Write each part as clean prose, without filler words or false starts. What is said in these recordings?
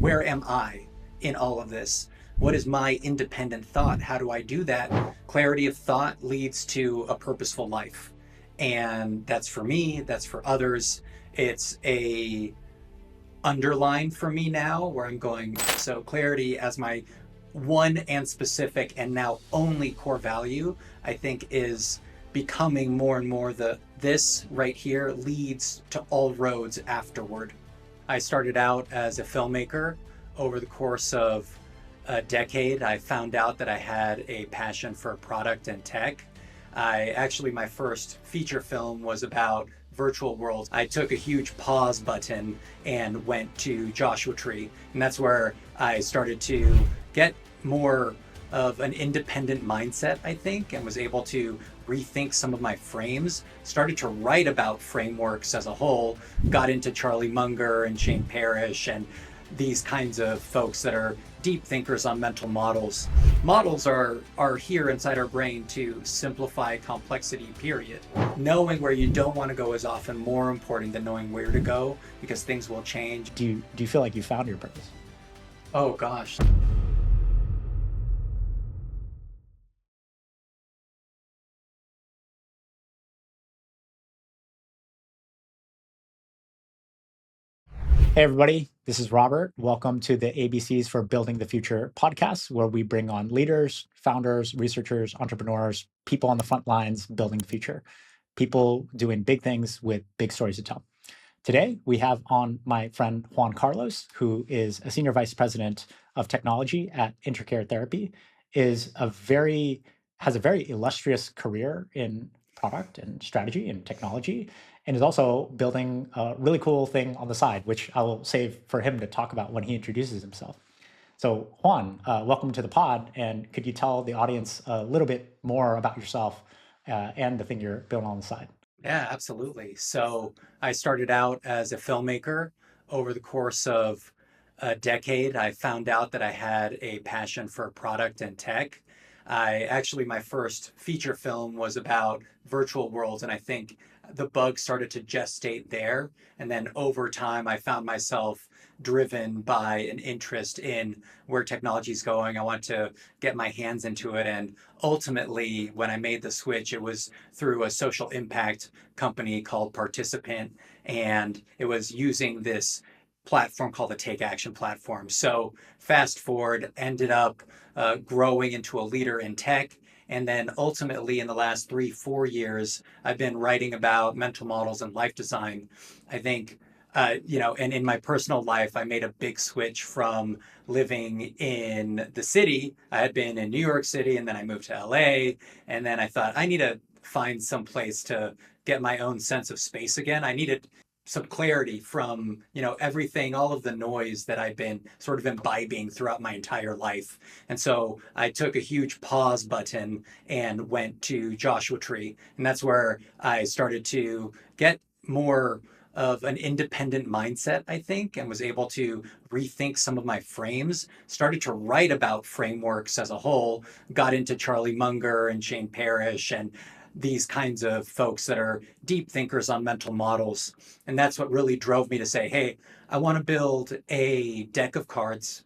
where am I in all of this? What is my independent thought? How do I do that? Clarity of thought leads to a purposeful life. And that's for me, that's for others. It's a underline for me now where I'm going, so clarity as my one and specific and now only core value, I think is becoming more and more the this right here leads to all roads afterward. I started out as a filmmaker. Over the course of a decade, I found out that I had a passion for product and tech. My first feature film was about virtual worlds. I took a huge pause button and went to Joshua Tree. And that's where I started to get more of an independent mindset, I think, and was able to rethink some of my frames, started to write about frameworks as a whole, got into Charlie Munger and Shane Parrish and these kinds of folks that are deep thinkers on mental models. Models are here inside our brain to simplify complexity, period. Knowing where you don't want to go is often more important than knowing where to go because things will change. Do you feel like you found your purpose? Oh gosh. Hey, everybody, this is Robert. Welcome to the ABCs for Building the Future podcast, where we bring on leaders, founders, researchers, entrepreneurs, people on the front lines building the future, people doing big things with big stories to tell. Today, we have on my friend Juan Carlos, who is a senior vice president of technology at Intercare Therapy, has a very illustrious career in product and strategy and technology, and is also building a really cool thing on the side, which I will save for him to talk about when he introduces himself. So Juan, welcome to the pod, and could you tell the audience a little bit more about yourself and the thing you're building on the side? Yeah, absolutely. So I started out as a filmmaker. Over the course of a decade, I found out that I had a passion for product and tech. My first feature film was about virtual worlds, and I think the bug started to gestate there. And then over time, I found myself driven by an interest in where technology is going. I want to get my hands into it. And ultimately, when I made the switch, it was through a social impact company called Participant, and it was using this platform called the Take Action platform. So fast forward, ended up growing into a leader in tech. And then ultimately, in the last 3, 4 years, I've been writing about mental models and life design. I think, and in my personal life, I made a big switch from living in the city. I had been in New York City and then I moved to LA. And then I thought, I need to find some place to get my own sense of space again. I needed some clarity from everything, all of the noise that I've been sort of imbibing throughout my entire life. And so I took a huge pause button and went to Joshua Tree, and that's where I started to get more of an independent mindset, I think, and was able to rethink some of my frames, started to write about frameworks as a whole, got into Charlie Munger and Shane Parrish and these kinds of folks that are deep thinkers on mental models. And that's what really drove me to say, hey, I want to build a deck of cards.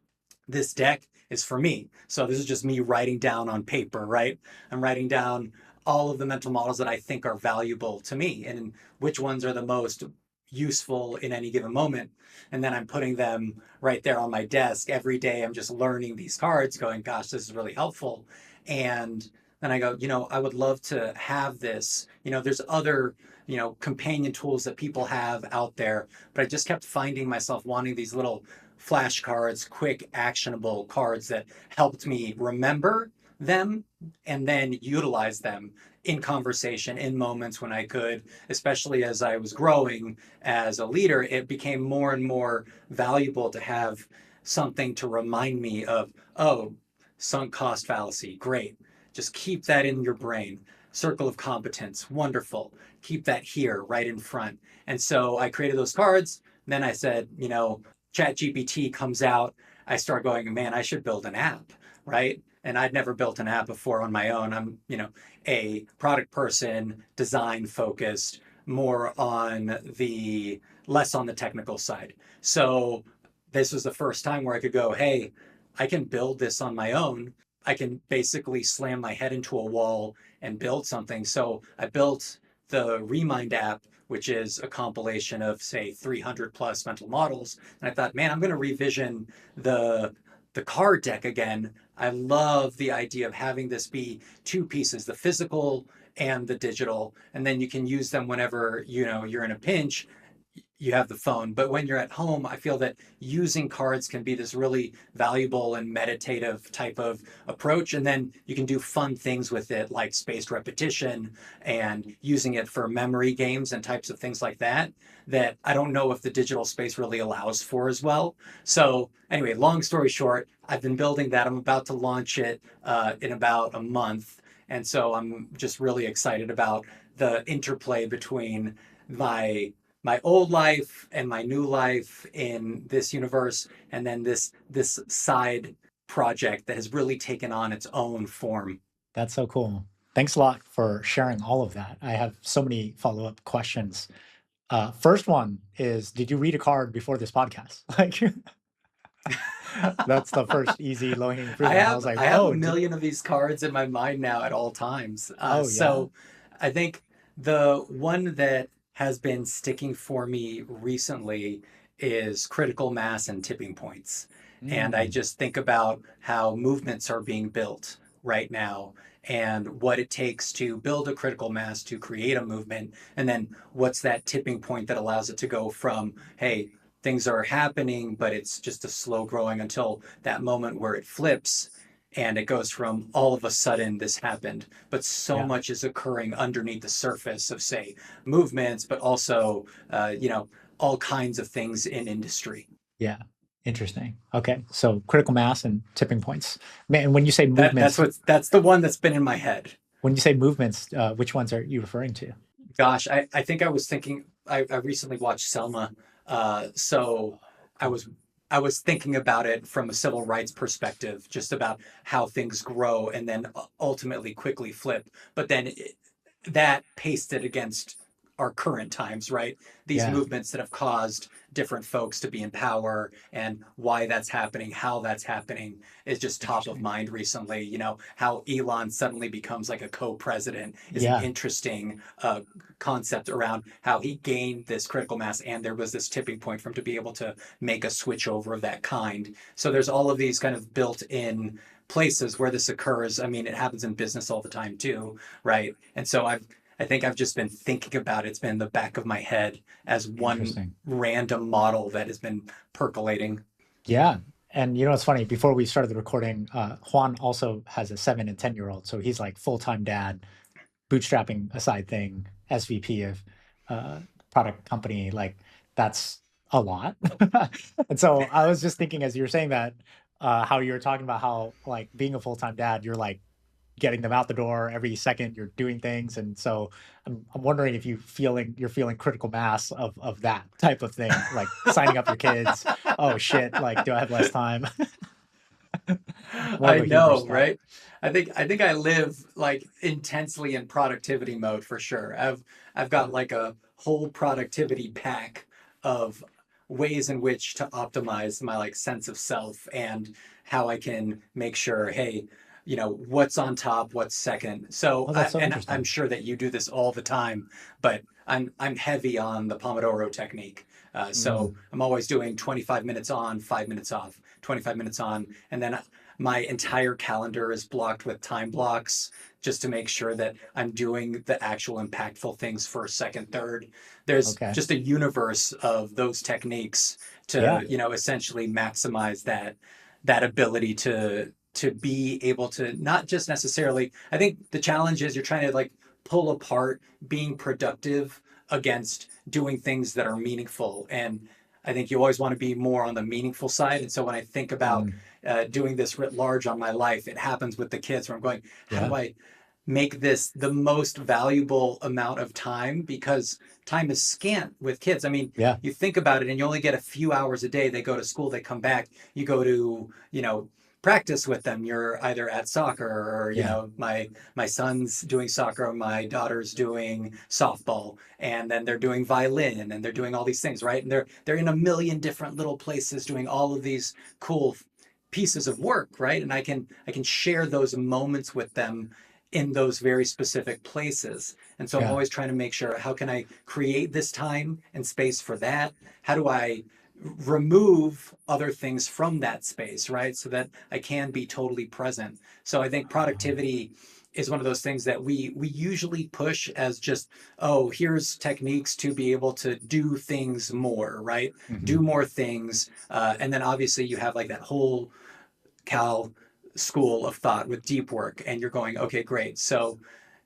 This deck is for me. So this is just me writing down on paper, right? I'm writing down all of the mental models that I think are valuable to me and which ones are the most useful in any given moment. And then I'm putting them right there on my desk. Every day I'm just learning these cards, going, gosh, this is really helpful. And then I go, I would love to have this. There's other, companion tools that people have out there, but I just kept finding myself wanting these little flashcards, quick, actionable cards that helped me remember them and then utilize them in conversation, in moments when I could, especially as I was growing as a leader. It became more and more valuable to have something to remind me of, oh, sunk cost fallacy, great. Just keep that in your brain. Circle of competence, wonderful. Keep that here, right in front. And so I created those cards. Then I said, ChatGPT comes out. I start going, man, I should build an app, right? And I'd never built an app before on my own. I'm, a product person, design focused, more on the less on the technical side. So this was the first time where I could go, hey, I can build this on my own. I can basically slam my head into a wall and build something. So I built the Remind app, which is a compilation of, say, 300 plus mental models. And I thought, man, I'm going to revision the the card deck again. I love the idea of having this be two pieces, the physical and the digital, and then you can use them whenever you're in a pinch. You have the phone, but when you're at home, I feel that using cards can be this really valuable and meditative type of approach. And then you can do fun things with it, like spaced repetition and using it for memory games and types of things like that, that I don't know if the digital space really allows for as well. So anyway, long story short, I've been building that. I'm about to launch it in about a month. And so I'm just really excited about the interplay between my my old life and my new life in this universe, and then this side project that has really taken on its own form. That's so cool. Thanks a lot for sharing all of that. I have so many follow-up questions. First one is, did you read a card before this podcast? Like, that's the first easy low-hanging fruit I one. I was have like, I have a oh, did, million of these cards in my mind now at all times. oh yeah. So I think the one that has been sticking for me recently is critical mass and tipping points. And I Mm, just think about how movements are being built right now and what it takes to build a critical mass to create a movement. And then what's that tipping point that allows it to go from, hey, things are happening, but it's just a slow growing until that moment where it flips and it goes from all of a sudden this happened. But so yeah, much is occurring underneath the surface of, say, movements, but also, all kinds of things in industry. yeah. Interesting. Okay, so critical mass and tipping points. Man, That's that's the one that's been in my head. when you say movements, which ones are you referring to? Gosh, I think I was thinking I recently watched Selma, so Oh, I cool. was I was thinking about it from a civil rights perspective, just about how things grow and then ultimately quickly flip. But then that pasted against our current times, right? These Yeah, movements that have caused different folks to be in power and why that's happening, how that's happening is just top of interesting. mind recently. How Elon suddenly becomes like a co-president is an Yeah, interesting concept around how he gained this critical mass and there was this tipping point for him to be able to make a switch over of that kind. So there's all of these kind of built in places where this occurs. I mean, it happens in business all the time too, right? And so I think I've just been thinking about it. It's been in the back of my head as one interesting. random model that has been percolating. Yeah. And it's funny, before we started the recording, Juan also has a 7 and 10-year-old. So he's like full-time dad, bootstrapping a side thing, SVP of uh product company. Like that's a lot. And so I was just thinking as you were saying that, how you were talking about how like being a full-time dad, you're like getting them out the door every second, you're doing things. And so I'm wondering if you're feeling critical mass of that type of thing, like signing up your kids. Oh shit, like do I have less time? More of I a humorous know, thought. right? I think I live like intensely in productivity mode for sure. I've got like a whole productivity pack of ways in which to optimize my like sense of self and how I can make sure, hey, what's on top, what's second. So Oh, that's so and I'm interesting. sure that you do this all the time, but I'm heavy on the Pomodoro technique. So Mm, I'm always doing 25 minutes on, 5 minutes off, 25 minutes on, and then my entire calendar is blocked with time blocks just to make sure that I'm doing the actual impactful things first, second, third. There's okay. just a universe of those techniques Yeah. to, essentially maximize that ability to be able to not just necessarily, I think the challenge is you're trying to like pull apart being productive against doing things that are meaningful. And I think you always want to be more on the meaningful side. And so when I think about Mm, doing this writ large on my life, it happens with the kids where I'm going, how yeah. do I make this the most valuable amount of time? Because time is scant with kids. I mean, Yeah. you think about it and you only get a few hours a day. They go to school, they come back, you go to, practice with them. You're either at soccer or, Yeah. my son's doing soccer, my daughter's doing softball, and then they're doing violin and they're doing all these things, right? And they're in a million different little places doing all of these cool pieces of work, right? And I can share those moments with them in those very specific places. And so I'm Yeah. always trying to make sure, how can I create this time and space for that? How do I remove other things from that space, right? So that I can be totally present. So I think productivity is one of those things that we usually push as just, oh, here's techniques to be able to do things more, right? Mhm. Do more things. And then obviously you have like that whole Cal school of thought with deep work, and you're going, okay, great. So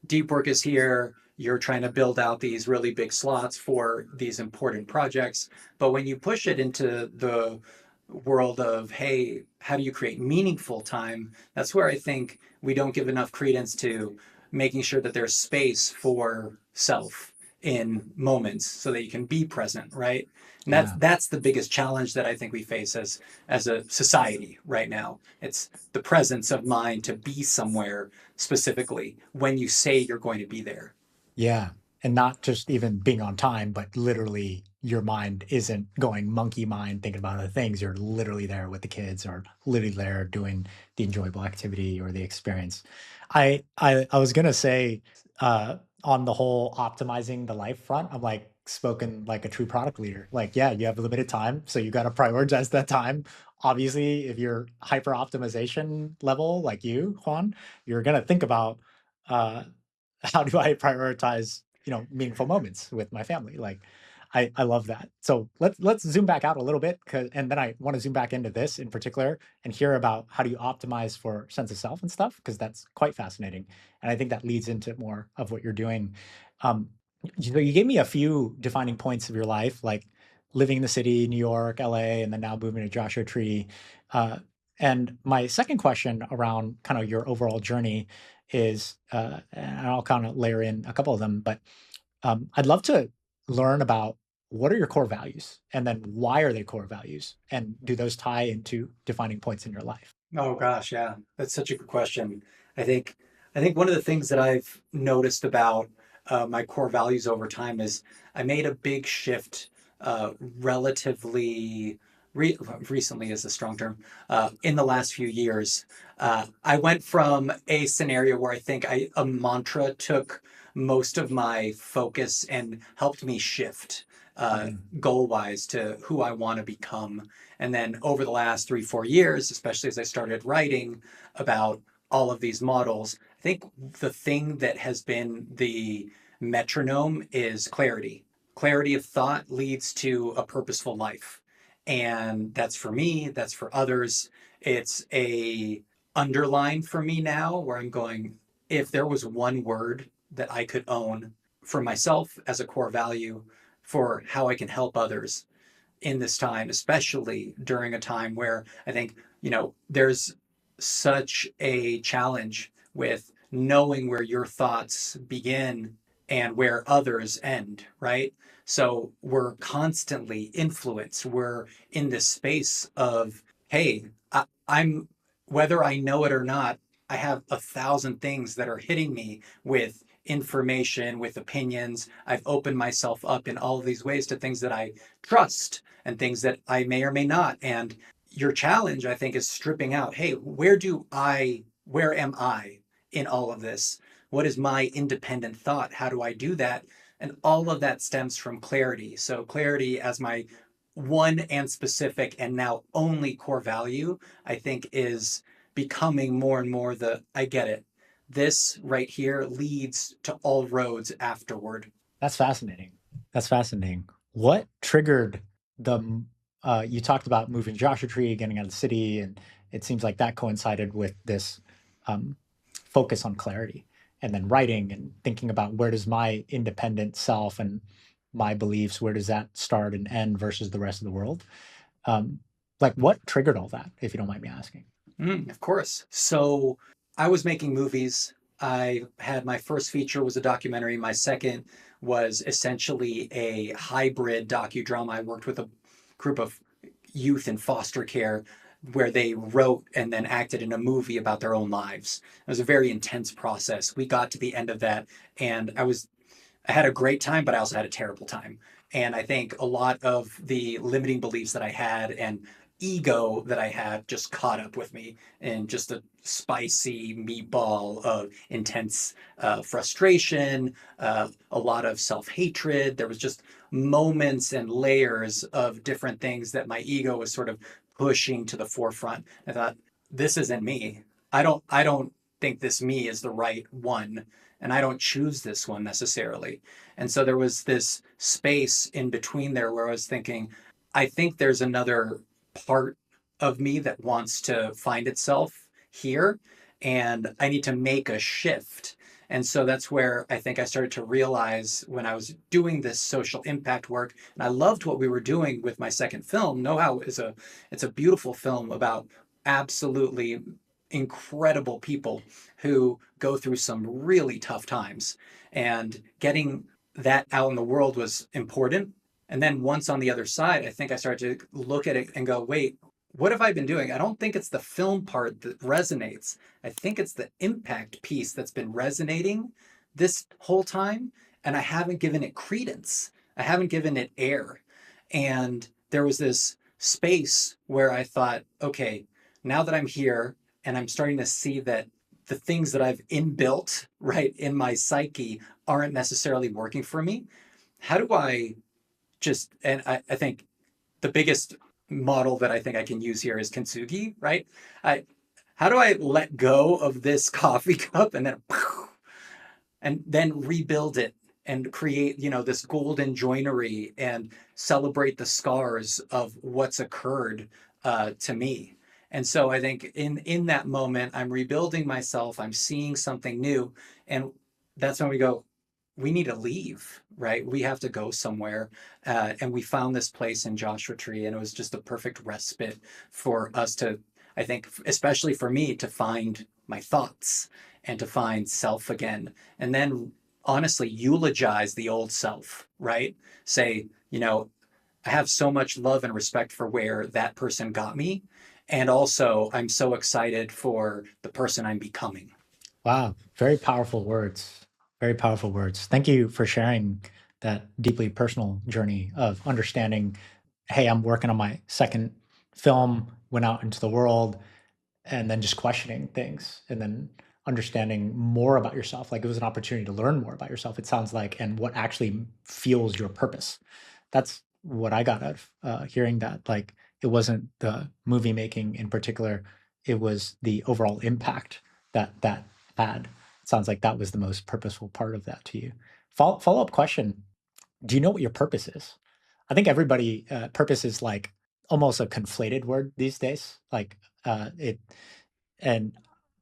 deep work is here. You're trying to build out these really big slots for these important projects. But when you push it into the world of, hey, how do you create meaningful time? That's where I think we don't give enough credence to making sure that there's space for self in moments so that you can be present, right? And that's Yeah. that's the biggest challenge that I think we face as a society right now. It's the presence of mind to be somewhere specifically when you say you're going to be there. Yeah. And not just even being on time, but literally your mind isn't going monkey mind thinking about other things. You're literally there with the kids or literally there doing the enjoyable activity or the experience. I was gonna say on the whole optimizing the life front, I'm like spoken like a true product leader. Like, yeah, you have limited time, so you gotta prioritize that time. Obviously, if you're hyper optimization level like you, Juan, you're gonna think about uh how do I prioritize, meaningful moments with my family? Like, I love that. So let's zoom back out a little bit, and then I want to zoom back into this in particular and hear about how do you optimize for sense of self and stuff, because that's quite fascinating, and I think that leads into more of what you're doing. Um, you gave me a few defining points of your life, like living in the city, New York, LA, and then now moving to Joshua Tree. Uh, and my second question around kind of your overall journey is, and I'll kind of layer in a couple of them, but I'd love to learn about what are your core values and then why are they core values? And do those tie into defining points in your life? Oh gosh, yeah, that's such a good question. I think I think one of the things that I've noticed about my core values over time is I made a big shift relatively recently is a strong term in the last few years. I went from a scenario where I think a mantra took most of my focus and helped me shift Mm, goal wise to who I want to become. And then over the last 3, 4 years, especially as I started writing about all of these models, I think the thing that has been the metronome is clarity. Clarity of thought leads to a purposeful life. And that's for me, that's for others. It's a underline for me now where I'm going, if there was one word that I could own for myself as a core value for how I can help others, in this time, especially during a time where I think, there's such a challenge with knowing where your thoughts begin and where others end, right? So we're constantly influenced. We're in this space of, hey, I'm, whether I know it or not, I have 1,000 things that are hitting me with information, with opinions. I've opened myself up in all of these ways to things that I trust and things that I may or may not. And your challenge, I think, is stripping out, hey, where am I in all of this? What is my independent thought? How do I do that? And all of that stems from clarity. So, clarity as my one and specific and now only core value, I think is becoming more and more the I get it. This right here leads to all roads afterward. that's fascinating. That's fascinating. What triggered you talked about moving Joshua Tree, getting out of the city, and it seems like that coincided with this um, focus on clarity and then writing and thinking about where does my independent self and my beliefs, where does that start and end versus the rest of the world? Um, like what triggered all that, if you don't mind me asking? Of course. So I was making movies. I had my first feature was a documentary. My second was essentially a hybrid docudrama. I worked with a group of youth in foster care where they wrote and then acted in a movie about their own lives. It was a very intense process. We got to the end of that, and I had a great time, but I also had a terrible time. And I think a lot of the limiting beliefs that I had and ego that I had just caught up with me in just a spicy meatball of intense frustration, a lot of self hatred. There was just moments and layers of different things that my ego was sort of pushing to the forefront. I thought, this isn't me. I don't think this me is the right one, and I don't choose this one necessarily. And so there was this space in between there where I was thinking, I think there's another part of me that wants to find itself here, and I need to make a shift. And so that's where I think I started to realize when I was doing this social impact work, and I loved what we were doing with my second film. Know How is it's a beautiful film about absolutely incredible people who go through some really tough times. And getting that out in the world was important. And then once on the other side, I think I started to look at it and go, wait, what have I been doing? I don't think it's the film part that resonates. I think it's the impact piece that's been resonating this whole time. And I haven't given it credence, I haven't given it air. And there was this space where I thought, okay, now that I'm here and I'm starting to see that the things that I've inbuilt right in my psyche aren't necessarily working for me, how do I just, and I think the biggest model that I think I can use here is kintsugi, right? I, how do I let go of this coffee cup and then rebuild it and create, this golden joinery and celebrate the scars of what's occurred to me. And so I think in that moment, I'm rebuilding myself. I'm seeing something new, and that's when we go, we need to leave, right? We have to go somewhere. And we found this place in Joshua Tree, and it was just a perfect respite for us to, I think, especially for me, to find my thoughts and to find self again. And then honestly, eulogize the old self, right? Say, I have so much love and respect for where that person got me. And also, I'm so excited for the person I'm becoming. Wow, very powerful words. Very powerful words. Thank you for sharing that deeply personal journey of understanding, hey, I'm working on my second film, went out into the world, and then just questioning things and then understanding more about yourself. Like it was an opportunity to learn more about yourself, it sounds like, and what actually fuels your purpose. That's what I got out of hearing that. Like it wasn't the movie making in particular, it was the overall impact that had. It sounds like that was the most purposeful part of that to you. Follow up question: do you know what your purpose is? I think everybody purpose is like almost a conflated word these days. Like it and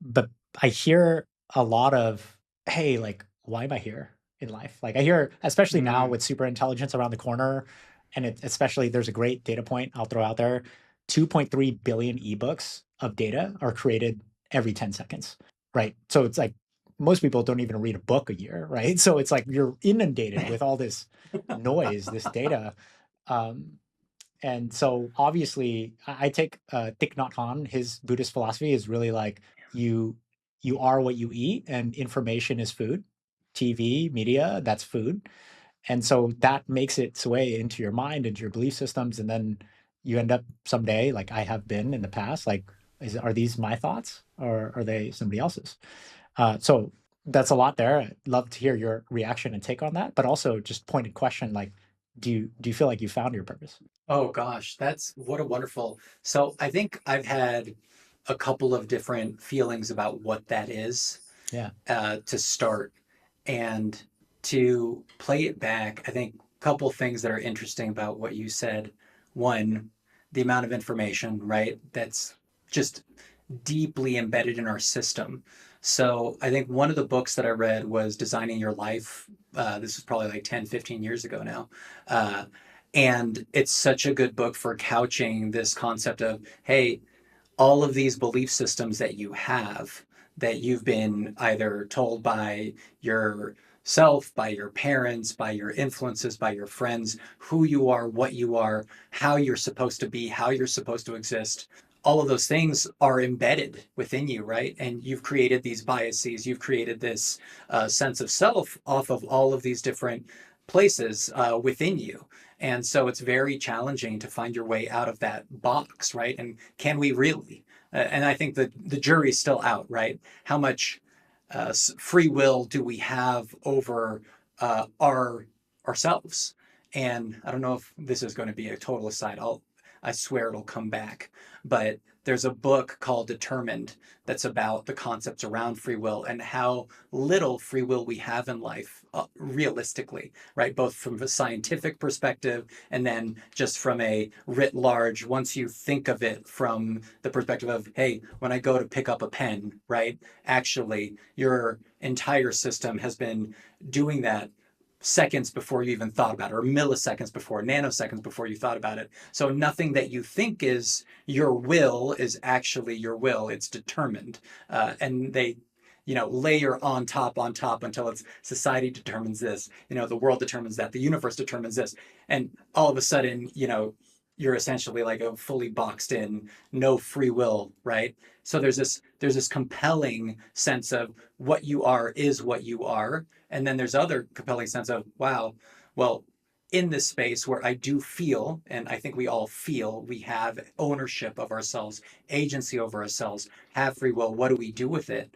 but I hear a lot of, hey, like, why am I here in life? Like I hear, especially now Mm. with super intelligence around the corner, and especially there's a great data point I'll throw out there. 2.3 billion ebooks of data are created every 10 seconds, right? So it's like most people don't even read a book a year, right? So it's like you're inundated with all this noise, this data. Um, and so obviously I take Thich Nhat Hanh, his Buddhist philosophy is really like you you are what you eat, and information is food. TV, media, that's food. And so that makes its way into your mind, into your belief systems, and then you end up someday, like I have been in the past, like are these my thoughts or are they somebody else's? So that's a lot there. I'd love to hear your reaction and take on that, but also just pointed question like, do you feel like you found your purpose? Oh gosh, that's what a wonderful. So I think I've had a couple of different feelings about what that is Yeah. to start. And to play it back, I think a couple things that are interesting about what you said. One, the amount of information, right? That's just deeply embedded in our system. So I think one of the books that I read was Designing Your Life. This was probably like 10, 15 years ago now. Uh, and it's such a good book for couching this concept of, hey, all of these belief systems that you have, that you've been either told by yourself, by your parents, by your influences, by your friends, who you are, what you are, how you're supposed to be, how you're supposed to exist. all of those things are embedded within you, right? And you've created these biases, you've created this sense of self off of all of these different places within you. And so it's very challenging to find your way out of that box, right? And can we really? And I think that the jury's still out, right? How much free will do we have over our ourselves? And I don't know if this is going to be a total aside. I swear it'll come back. But there's a book called Determined that's about the concepts around free will and how little free will we have in life, realistically, right? Both from a scientific perspective and then just from a writ large, once you think of it from the perspective of, hey, when I go to pick up a pen, right? Actually, your entire system has been doing that seconds before you even thought about it, or milliseconds before, nanoseconds before you thought about it. So nothing that you think is your will is actually your will. It's determined. And they, layer on top until it's society determines this, the world determines that, the universe determines this. And all of a sudden, you're essentially like a fully boxed in, no free will, right? So there's this compelling sense of what you are is what you are, and then there's other compelling sense of, wow, well, in this space where I do feel, and I think we all feel, we have ownership of ourselves, agency over ourselves, have free will. What do we do with it?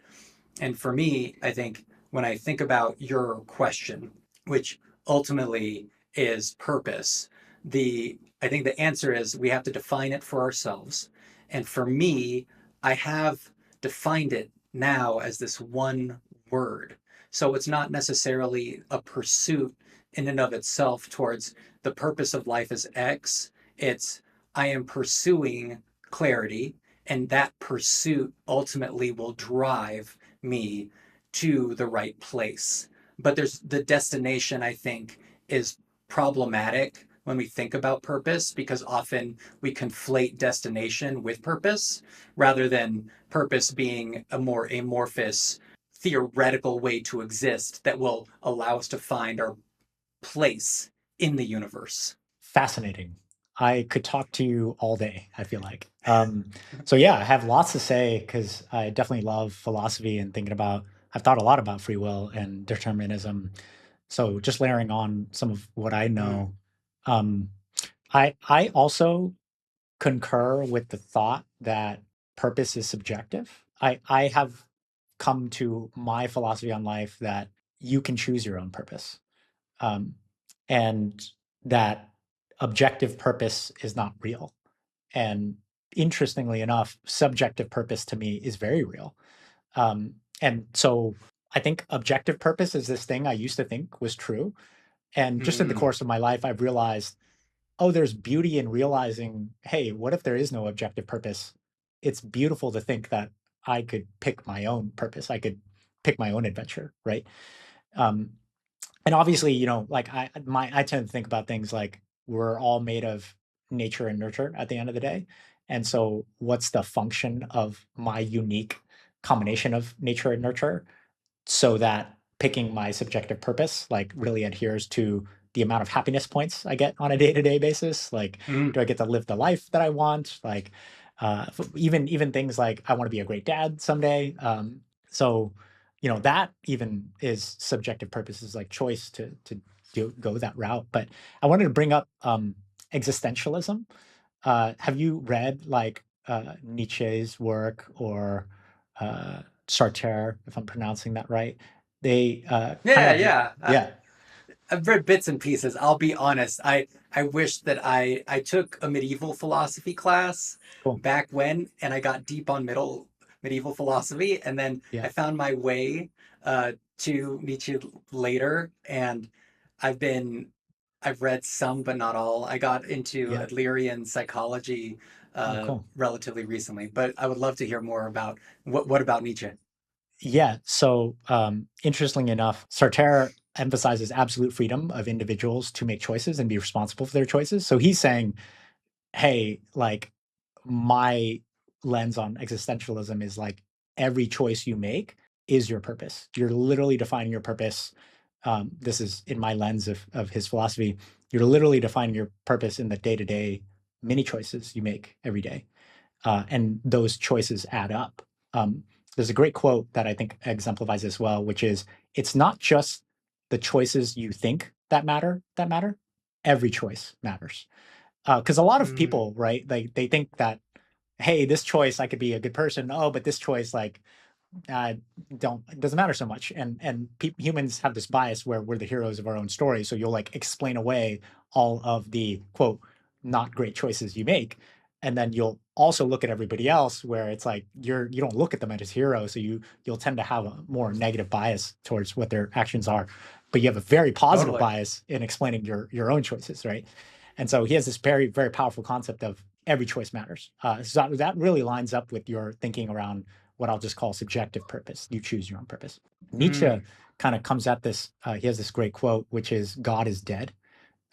And for me, I think when I think about your question, which ultimately is purpose, the I think the answer is we have to define it for ourselves. And for me, I have defined it now as this one word. So it's not necessarily a pursuit in and of itself towards the purpose of life is X. It's I am pursuing clarity, and that pursuit ultimately will drive me to the right place. But there's the destination, I think, is problematic when we think about purpose because often we conflate destination with purpose rather than purpose being a more amorphous theoretical way to exist that will allow us to find our place in the universe. Fascinating. I could talk to you all day, I feel like. So yeah, I have lots to say because I definitely love philosophy and I've thought a lot about free will and determinism. So just layering on some of what I Mm, know, um, I also concur with the thought that purpose is subjective. I have come to my philosophy on life that you can choose your own purpose, um, and that objective purpose is not real. And interestingly enough, subjective purpose to me is very real. And so I think objective purpose is this thing I used to think was true. And just in the mm, course of my life, I've realized, oh, there's beauty in realizing, hey, what if there is no objective purpose? It's beautiful to think that I could pick my own purpose. I could pick my own adventure, right? Um, and obviously, like I tend to think about things like we're all made of nature and nurture at the end of the day. And so what's the function of my unique combination of nature and nurture so that picking my subjective purpose like really adheres to the amount of happiness points I get on a day-to-day basis. Like, mm. do I get to live the life that I want? Like, even things like I want to be a great dad someday. So, that even is subjective purposes like choice to go that route. But I wanted to bring up existentialism. Have you read like Nietzsche's work or Sartre, if I'm pronouncing that right? They kind Yeah, of, yeah. yeah, I've read bits and pieces. I'll be honest. I wish that I took a medieval philosophy class cool, back when, and I got deep on medieval philosophy, and then yeah, I found my way to Nietzsche later, and I've been I've read some but not all. I got into yeah. Adlerian psychology Oh, cool. relatively recently, but I would love to hear more about what about Nietzsche? Yeah. So, interestingly enough, Sartre emphasizes absolute freedom of individuals to make choices and be responsible for their choices. So he's saying, hey, like my lens on existentialism is like every choice you make is your purpose. You're literally defining your purpose. This is in my lens of his philosophy. You're literally defining your purpose in the day to day many choices you make every day. and those choices add up. There's a great quote that I think exemplifies this well, which is, it's not just the choices you think that matter, every choice matters. Because a lot of Mm. people, right, like they think that, hey, this choice I could be a good person. Oh, but this choice, like, uh, don't it doesn't matter so much. And humans have this bias where we're the heroes of our own story. So you'll like explain away all of the quote not great choices you make, and then you'll also look at everybody else where it's like you don't look at them as heroes. So you'll tend to have a more negative bias towards what their actions are, but you have a very positive Totally. bias in explaining your own choices, right? And so he has this very very powerful concept of every choice matters. So that really lines up with your thinking around what I'll just call subjective purpose. You choose your own purpose. Nietzsche Mm. kind of comes at this. He has this great quote, which is "God is dead,"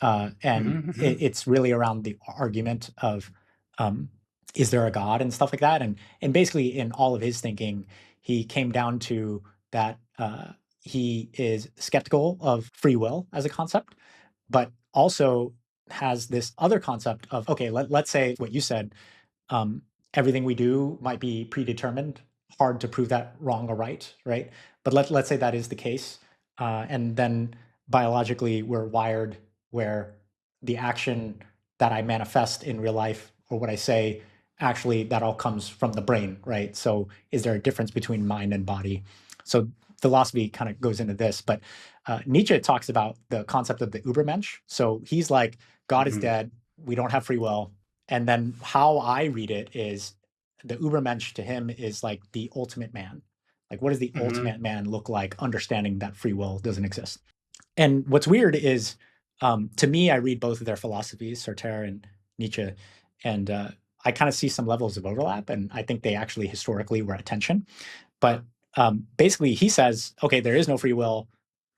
and Mhm, mhm, it's really around the argument of um, is there a God and stuff like that. And basically, in all of his thinking, he came down to that he is skeptical of free will as a concept, but also has this other concept of okay, let's say what you said, um, everything we do might be predetermined. Hard to prove that wrong or right, right? But let's say that is the case, and then biologically we're wired where the action that I manifest in real life or what I say, actually that all comes from the brain, right? So is there a difference between mind and body? So philosophy kind of goes into this, but Nietzsche talks about the concept of the Ubermensch. So he's like, God is mhm, dead. We don't have free will, and then how I read it is the Ubermensch to him is like the ultimate man. Like, what does the mhm, ultimate man look like, understanding that free will doesn't exist? And what's weird is, to me, I read both of their philosophies, Sartre and Nietzsche, and I kind of see some levels of overlap. And I think they actually historically were at tension. But basically, he says, okay, there is no free will,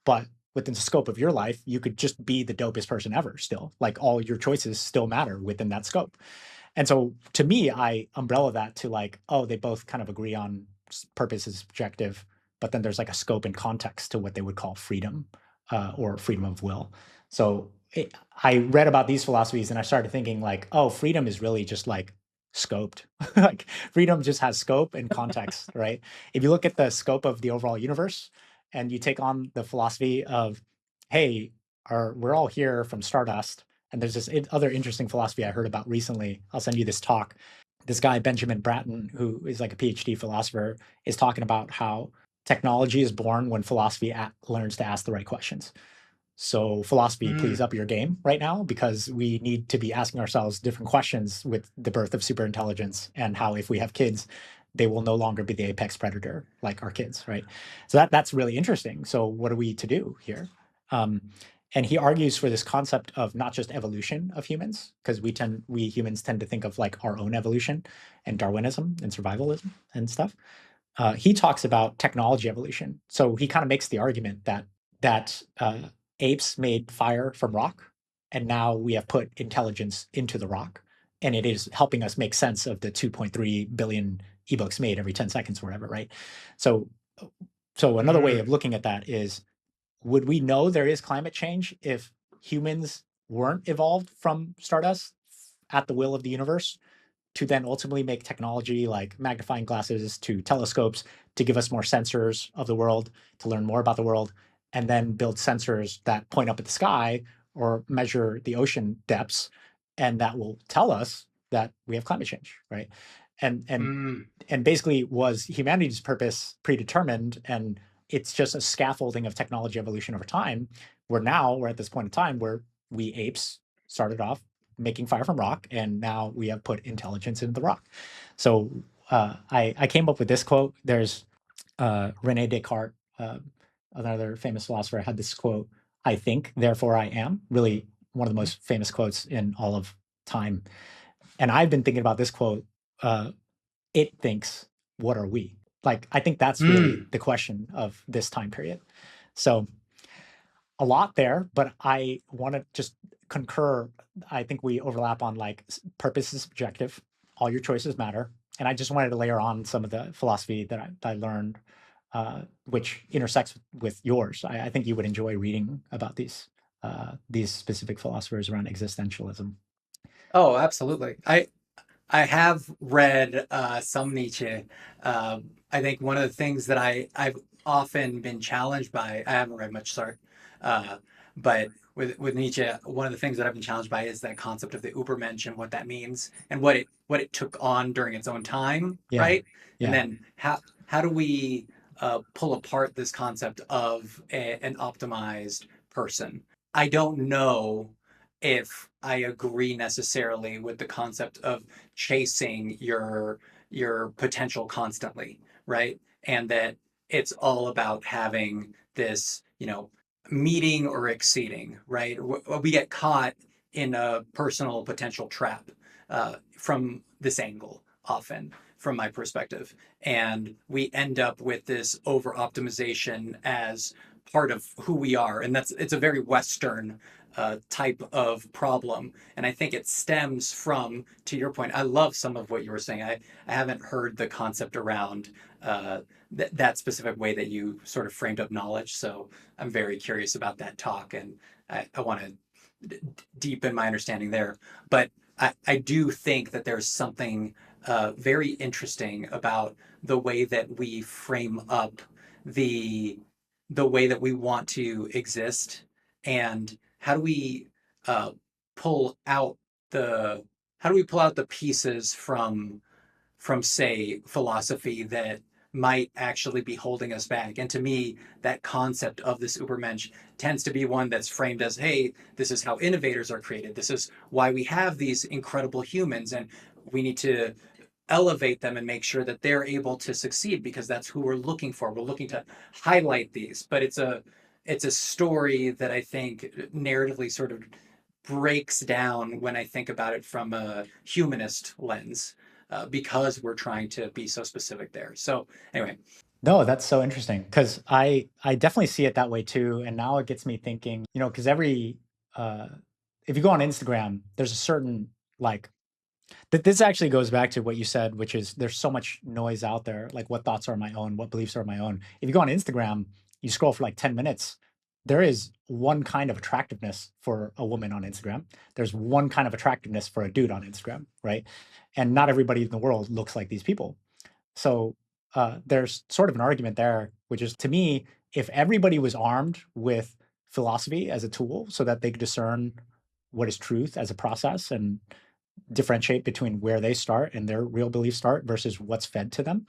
but within the scope of your life, you could just be the dopest person ever still. Like all your choices still matter within that scope. And so to me, I umbrella that to like, oh, they both kind of agree on purpose is subjective, but then there's like a scope and context to what they would call freedom or freedom of will. So I read about these philosophies and I started thinking like, oh, freedom is really just like scoped. Like freedom just has scope and context, right? If you look at the scope of the overall universe and you take on the philosophy of, hey, we're all here from stardust, and there's this other interesting philosophy I heard about recently. I'll send you this talk. This guy, Benjamin Bratton, who is like a PhD philosopher, is talking about how technology is born when philosophy learns to ask the right questions. So, philosophy, please mm. up your game right now because we need to be asking ourselves different questions with the birth of superintelligence and how, if we have kids, they will no longer be the apex predator like our kids, right? So that's really interesting. So, what are we to do here? Um, and he argues for this concept of not just evolution of humans, because we humans tend to think of like our own evolution and Darwinism and survivalism and stuff. He talks about technology evolution. So he kind of makes the argument that apes made fire from rock, and now we have put intelligence into the rock, and it is helping us make sense of the 2.3 billion ebooks made every 10 seconds or whatever, right? So, so another way of Mm. looking at that is, would we know there is climate change if humans weren't evolved from stardust at the will of the universe to then ultimately make technology like magnifying glasses to telescopes to give us more sensors of the world, to learn more about the world, and then build sensors that point up at the sky or measure the ocean depths, and that will tell us that we have climate change, right? And and Mm. and basically, was humanity's purpose predetermined, and it's just a scaffolding of technology evolution over time, where now we're at this point in time where we apes started off making fire from rock, and now we have put intelligence into the rock. So I came up with this quote. There's Rene Descartes, another famous philosopher, had this quote: "I think, therefore I am." Really, one of the most famous quotes in all of time. And I've been thinking about this quote. Uh, it thinks, what are we? Like, I think that's really Mm. the question of this time period. So a lot there, but I want to just concur. I think we overlap on like purpose is subjective. All your choices matter. And I just wanted to layer on some of the philosophy that I learned, which intersects with yours. I think you would enjoy reading about these specific philosophers around existentialism. Oh, absolutely. I have read some Nietzsche. I think one of the things that I've often been challenged by, I haven't read much, sorry, uh, but with Nietzsche, one of the things that I've been challenged by is that concept of the Ubermensch and what that means and what it took on during its own time, Yeah. right? And Yeah. then how do we pull apart this concept of an optimized person? I don't know if I agree necessarily with the concept of chasing your potential constantly, right? And that it's all about having this, meeting or exceeding, right? We get caught in a personal potential trap from this angle often from my perspective, and we end up with this over optimization as part of who we are, and it's a very Western type of problem. And I think it stems from, to your point, I love some of what you were saying. I haven't heard the concept around that specific way that you sort of framed up knowledge. So I'm very curious about that talk, and I want to deepen my understanding there. But I do think that there's something very interesting about the way that we frame up the the way that we want to exist, and how do we uh, pull out the how do we pull out the pieces from say philosophy that might actually be holding us back. And to me, that concept of this Ubermensch tends to be one that's framed as, hey, this is how innovators are created. This is why we have these incredible humans, and we need to elevate them and make sure that they're able to succeed because that's who we're looking for. We're looking to highlight these, but it's a story that I think narratively sort of breaks down when I think about it from a humanist lens, because we're trying to be so specific there. So anyway, No, that's so interesting because I definitely see it that way too. And now it gets me thinking, because uh, if you go on Instagram, there's a certain like that this actually goes back to what you said, which is there's so much noise out there. Like what thoughts are my own, what beliefs are my own. If you go on Instagram, you scroll for like 10 minutes, there is one kind of attractiveness for a woman on Instagram. There's one kind of attractiveness for a dude on Instagram, right? And not everybody in the world looks like these people. So there's sort of an argument there, which is to me, if everybody was armed with philosophy as a tool so that they could discern what is truth as a process and differentiate between where they start and their real beliefs start versus what's fed to them,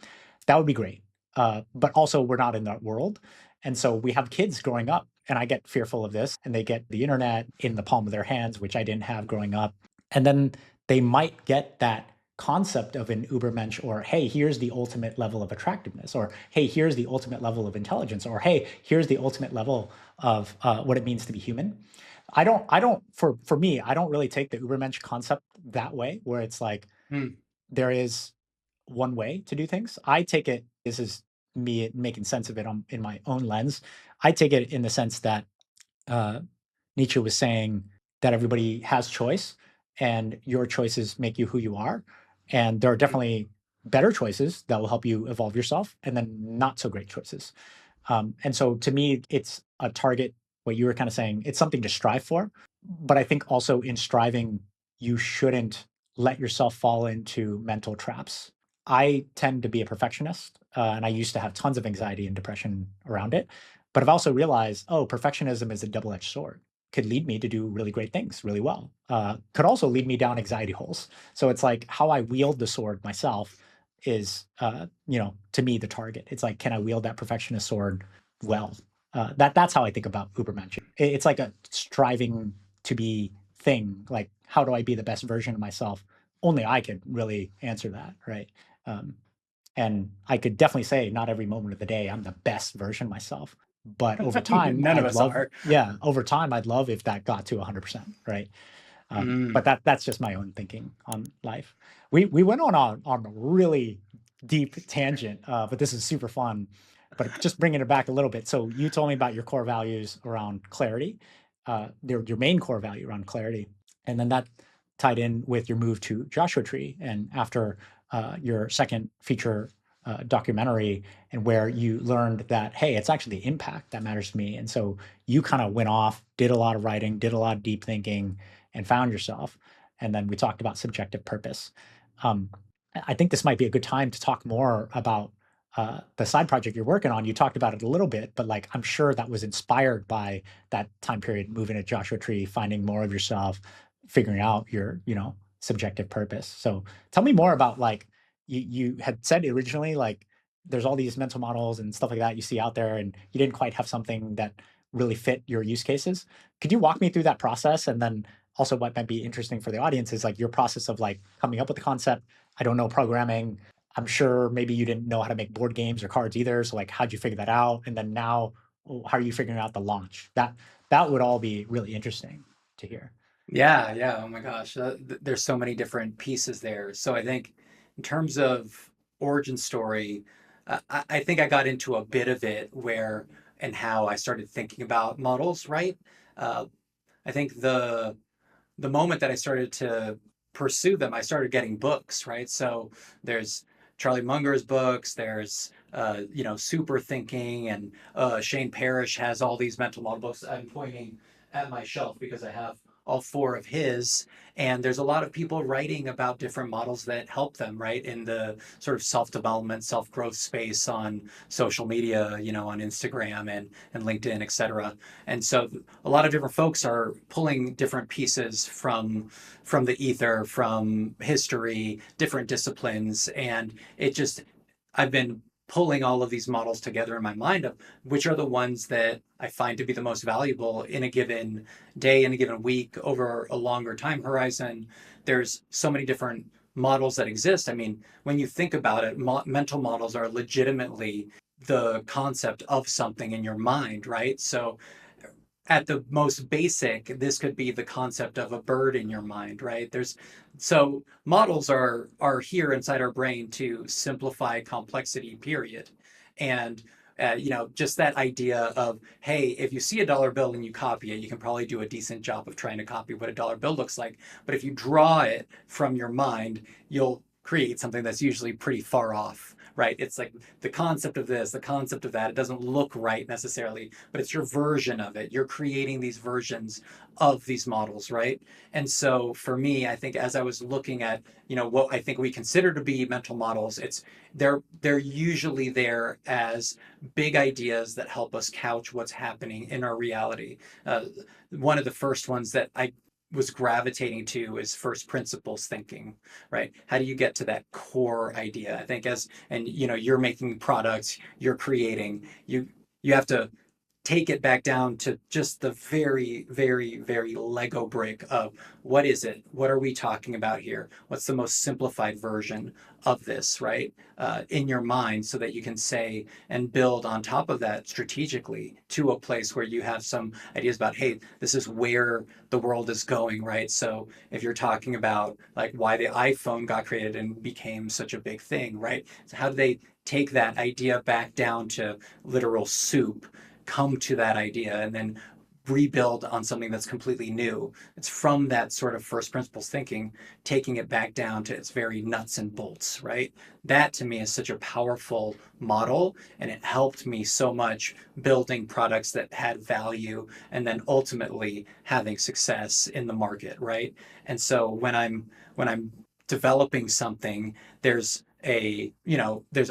that would be great. But also, we're not in that world. And so we have kids growing up, and I get fearful of this, and they get the internet in the palm of their hands, which I didn't have growing up. And then they might get that concept of an Ubermensch, or hey, here's the ultimate level of attractiveness, or hey, here's the ultimate level of intelligence, or hey, here's the ultimate level of what it means to be human. I don't for me, I don't really take the Ubermensch concept that way, where it's like hmm, there is one way to do things. I take it, this is me making sense of it in my own lens. I take it in the sense that uh, Nietzsche was saying that everybody has choice and your choices make you who you are. And there are hmm, definitely better choices that will help you evolve yourself, and then not so great choices. And so to me, it's a target, what you were kind of saying, it's something to strive for. But I think also in striving, you shouldn't let yourself fall into mental traps. I tend to be a perfectionist, and I used to have tons of anxiety and depression around it. But I've also realized, oh, perfectionism is a double edged sword. Could lead me to do really great things really well. Could also lead me down anxiety holes. So it's like how I wield the sword myself is, to me, the target. It's like, can I wield that perfectionist sword well? That's how I think about Ubermensch. It's like a striving to be thing. Like, how do I be the best version of myself? Only I could really answer that, right? Um, and I could definitely say not every moment of the day I'm the best version of myself. But over time, none of I'd us love, are. yeah, over time, I'd love if that got to 100%, right? But Mm. that's just my own thinking on life. We went on a really deep tangent, but this is super fun. But just bringing it back a little bit. So you told me about your core values around clarity, your main core value around clarity, and then that tied in with your move to Joshua Tree, and after your second feature documentary, and where you learned that hey, it's actually the impact that matters to me, and so you kind of went off, did a lot of writing, did a lot of deep thinking, and found yourself. And then we talked about subjective purpose. Um, I think this might be a good time to talk more about the side project you're working on. You talked about it a little bit, but like I'm sure that was inspired by that time period, moving to Joshua Tree, finding more of yourself, figuring out your, subjective purpose. So tell me more about like you had said originally, like there's all these mental models and stuff like that you see out there, and you didn't quite have something that really fit your use cases. Could you walk me through that process? And then also what might be interesting for the audience is like your process of like coming up with the concept. I don't know programming. I'm sure maybe you didn't know how to make board games or cards either. So like, how'd you figure that out? And then now, how are you figuring out the launch? That would all be really interesting to hear. Yeah, yeah. Oh my gosh, there's so many different pieces there. So I think in terms of origin story, I think I got into a bit of it where and how I started thinking about models, right? Uh, I think the moment that I started to pursue them, I started getting books, right? So there's Charlie Munger's books, there's Super Thinking, and Shane Parrish has all these mental model books. I'm pointing at my shelf because I have all four of his. And there's a lot of people writing about different models that help them, right? In the sort of self-development, self-growth space on social media, on Instagram and LinkedIn, et cetera. And so a lot of different folks are pulling different pieces from the ether, from history, different disciplines, and it just I've been pulling all of these models together in my mind of which are the ones that I find to be the most valuable in a given day, in a given week, over a longer time horizon. There's so many different models that exist. I mean, when you think about it, mental models are legitimately the concept of something in your mind, right? So at the most basic, this could be the concept of a bird in your mind, right? There's so models are here inside our brain to simplify complexity, period. And just that idea of, hey, if you see a dollar bill and you copy it, you can probably do a decent job of trying to copy what a dollar bill looks like. But if you draw it from your mind, you'll create something that's usually pretty far off, right? It's like the concept of this, the concept of that. It doesn't look right necessarily, but it's your version of it. You're creating these versions of these models, right? And so for me, I think as I was looking at, what I think we consider to be mental models, they're usually there as big ideas that help us couch what's happening in our reality. One of the first ones that I was gravitating to is first principles thinking, right? How do you get to that core idea? I think you're making products, you're creating, you have to take it back down to just the very, very, very Lego brick of what is it? What are we talking about here? What's the most simplified version of this, right? In your mind, so that you can say and build on top of that strategically to a place where you have some ideas about, hey, this is where the world is going, right? So if you're talking about like why the iPhone got created and became such a big thing, right? So how do they take that idea back down to literal soup, come to that idea, and then rebuild on something that's completely new? It's from that sort of first principles thinking, taking it back down to its very nuts and bolts, right? That to me is such a powerful model, and it helped me so much building products that had value and then ultimately having success in the market, right? And so when I'm developing something, there's